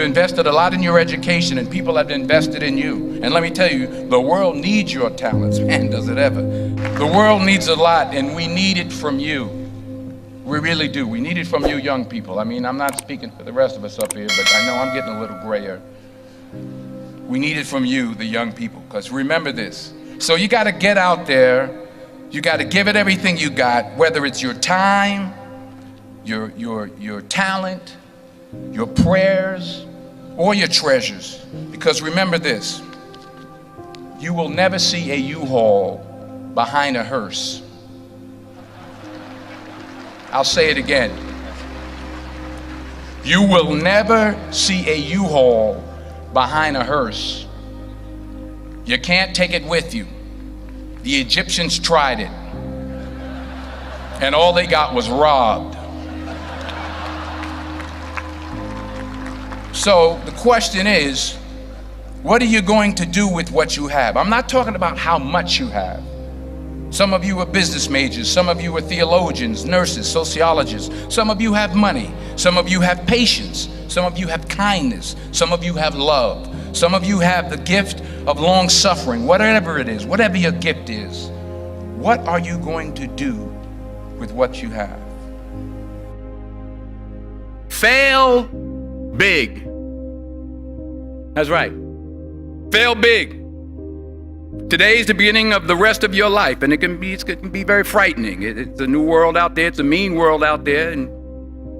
invested a lot in your education, and people have invested in you. And let me tell you, the world needs your talents. Man, does it ever. The world needs a lot, and we need it from you. We really do. We need it from you young people. I mean, I'm not speaking for the rest of us up here, but I know I'm getting a little grayer. We need it from you, the young people, because remember this. So you got to get out there. You got to give it everything you got, whether it's your time, your talent, your prayers, or your treasures. Because remember this, you will never see a U-Haul behind a hearse. I'll say it again. You will never see a U-Haul behind a hearse. You can't take it with you. The Egyptians tried it, and all they got was robbed. So the question is, what are you going to do with what you have? I'm not talking about how much you have. Some of you are business majors, some of you are theologians, nurses, sociologists. Some of you have money, some of you have patience, some of you have kindness, some of you have love, some of you have the gift of long suffering. Whatever it is, whatever your gift is, what are you going to do with what you have? Fail big. That's right. Fail big. Today's the beginning of the rest of your life, and it can be very frightening. It's a new world out there. It's a mean world out there, and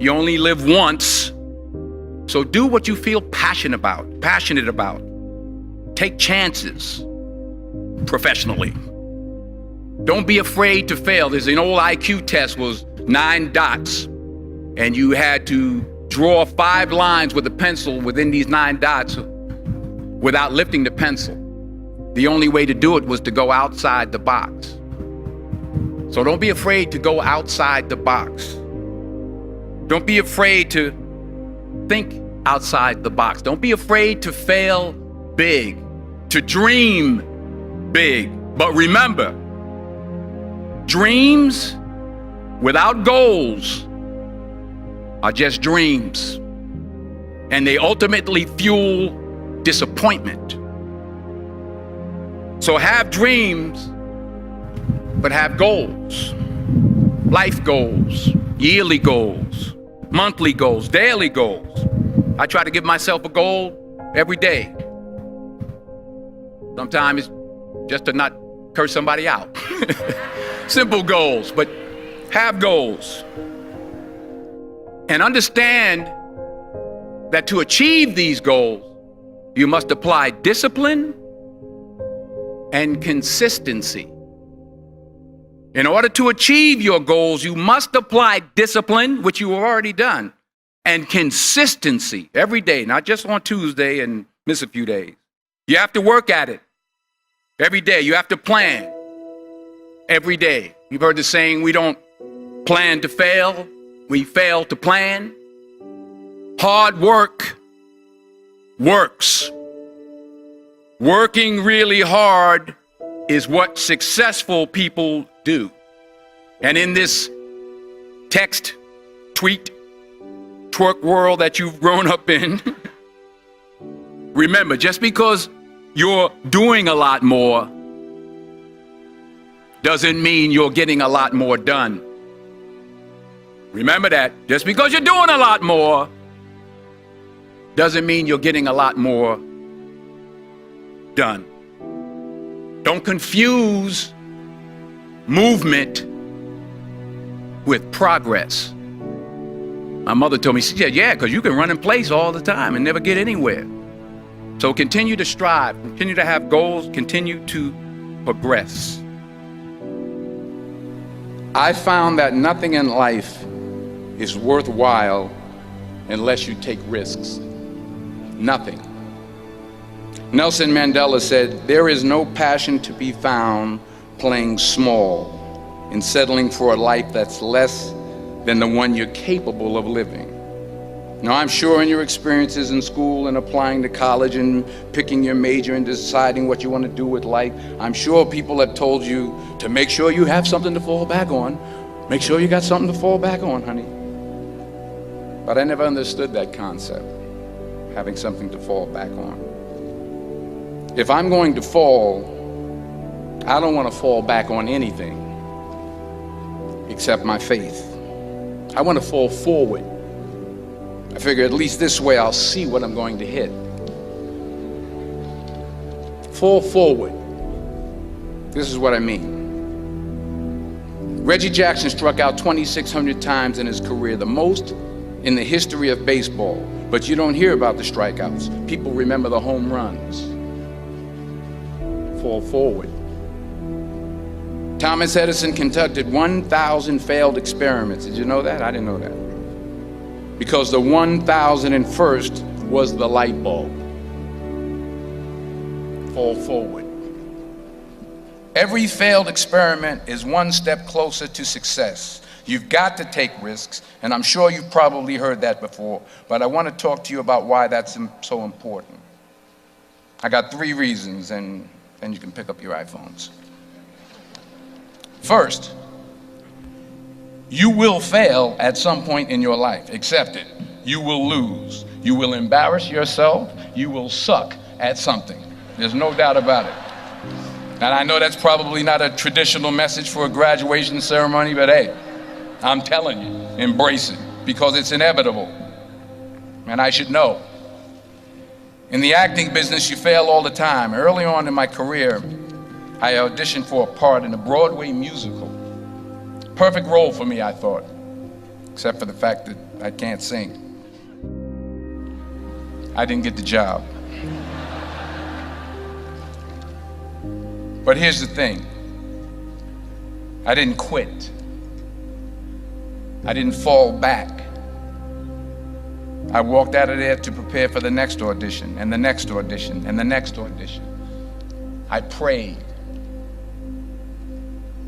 you only live once. So do what you feel passionate about. Take chances professionally. Don't be afraid to fail. There's an old IQ test, was 9 dots, and you had to draw 5 lines with a pencil within these 9 dots without lifting the pencil. The only way to do it was to go outside the box. So don't be afraid to go outside the box. Don't be afraid to think outside the box. Don't be afraid to fail big, to dream big. But remember, dreams without goals are just dreams, and they ultimately fuel disappointment. So have dreams, but have goals. Life goals, yearly goals, monthly goals, daily goals. I try to give myself a goal every day. Sometimes it's just to not curse somebody out. Simple goals, but have goals. And understand that to achieve these goals, you must apply discipline and consistency. In order to achieve your goals, you must apply discipline, which you have already done, and consistency every day, not just on Tuesday and miss a few days. You have to work at it every day. You have to plan every day. You've heard the saying, we don't plan to fail, we fail to plan. Hard work works. Working really hard is what successful people do. And in this text, tweet, twerk world that you've grown up in, remember, just because you're doing a lot more doesn't mean you're getting a lot more done. Remember that. Just because you're doing a lot more doesn't mean you're getting a lot more done. Don't confuse movement with progress. My mother told me, she said, yeah, because you can run in place all the time and never get anywhere. So continue to strive, continue to have goals, continue to progress. I found that nothing in life is worthwhile unless you take risks. Nothing. Nelson Mandela said, there is no passion to be found playing small and settling for a life that's less than the one you're capable of living. Now, I'm sure in your experiences in school and applying to college and picking your major and deciding what you want to do with life, I'm sure people have told you to make sure you have something to fall back on. Make sure you got something to fall back on, honey. But I never understood that concept. having something to fall back on. If I'm going to fall, I don't want to fall back on anything except my faith. I want to fall forward. I figure at least this way I'll see what I'm going to hit. Fall forward. This is what I mean. Reggie Jackson struck out 2,600 times in his career, the most in the history of baseball. But you don't hear about the strikeouts. People remember the home runs. Fall forward. Thomas Edison conducted 1,000 failed experiments. Did you know that? I didn't know that. Because the 1,001st was the light bulb. Fall forward. Every failed experiment is one step closer to success. You've got to take risks, and I'm sure you've probably heard that before, but I want to talk to you about why that's so important. I got 3 reasons, and then you can pick up your iPhones. First, you will fail at some point in your life. Accept it. You will lose. You will embarrass yourself. You will suck at something. There's no doubt about it. And I know that's probably not a traditional message for a graduation ceremony, but hey, I'm telling you, embrace it, because it's inevitable. And I should know. In the acting business, you fail all the time. Early on in my career, I auditioned for a part in a Broadway musical. Perfect role for me, I thought, except for the fact that I can't sing. I didn't get the job. But here's the thing. I didn't quit. I didn't fall back. I walked out of there to prepare for the next audition, and the next audition, and the next audition. I prayed.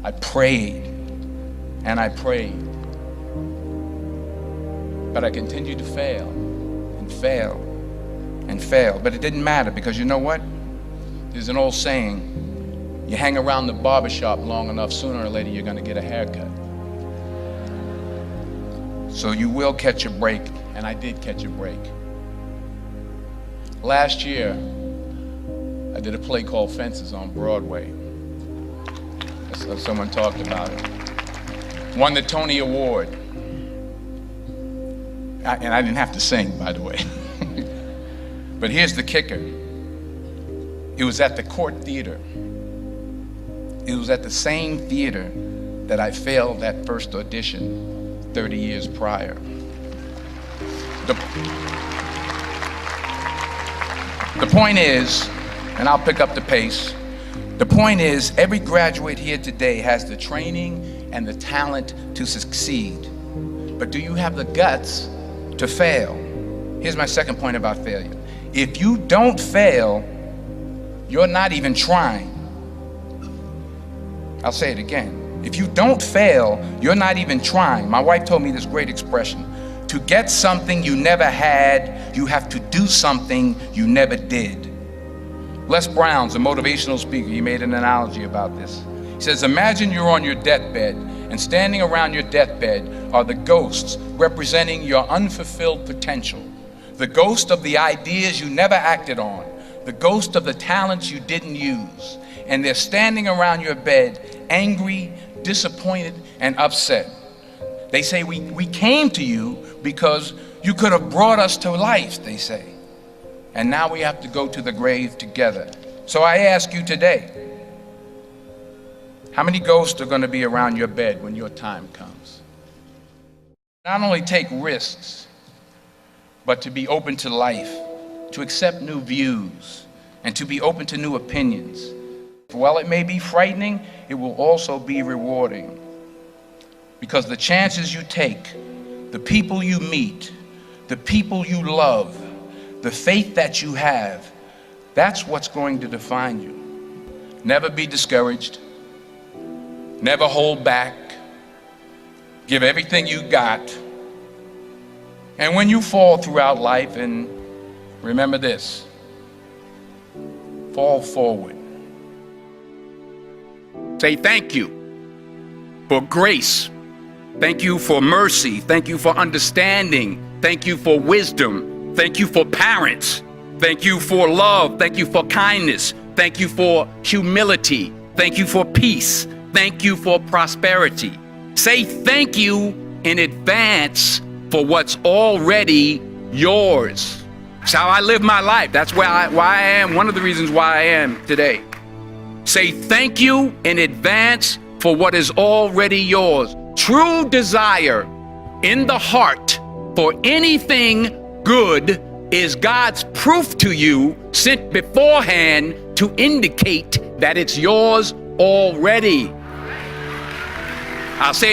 I prayed, and I prayed. But I continued to fail, and fail, and fail. But it didn't matter, because you know what? There's an old saying, you hang around the barbershop long enough, sooner or later you're going to get a haircut. So you will catch a break, and I did catch a break. Last year, I did a play called Fences on Broadway. Someone talked about it. Won the Tony Award. And I didn't have to sing, by the way. But here's the kicker. It was at the Court Theater. It was at the same theater that I failed that first audition 30 years prior. The point is, and I'll pick up the pace, the point is, every graduate here today has the training and the talent to succeed. But do you have the guts to fail? Here's my second point about failure. If you don't fail, you're not even trying. I'll say it again. If you don't fail, you're not even trying. My wife told me this great expression. To get something you never had, you have to do something you never did. Les Brown's a motivational speaker. He made an analogy about this. He says, imagine you're on your deathbed, and standing around your deathbed are the ghosts representing your unfulfilled potential. The ghost of the ideas you never acted on. The ghost of the talents you didn't use. And they're standing around your bed, angry, disappointed, and upset. They say, we came to you because you could have brought us to life, they say. And now we have to go to the grave together. So I ask you today, how many ghosts are going to be around your bed when your time comes? Not only take risks, but to be open to life, to accept new views, and to be open to new opinions. While it may be frightening, it will also be rewarding. Because the chances you take, the people you meet, the people you love, the faith that you have, that's what's going to define you. Never be discouraged. Never hold back. Give everything you got. And when you fall throughout life, and remember this, fall forward. Say thank you for grace. Thank you for mercy. Thank you for understanding. Thank you for wisdom. Thank you for parents. Thank you for love. Thank you for kindness. Thank you for humility. Thank you for peace. Thank you for prosperity. Say thank you in advance for what's already yours. It's how I live my life. That's why I am, one of the reasons why I am today. Say thank you in advance for what is already yours. True desire in the heart for anything good is God's proof to you sent beforehand to indicate that it's yours already. I'll say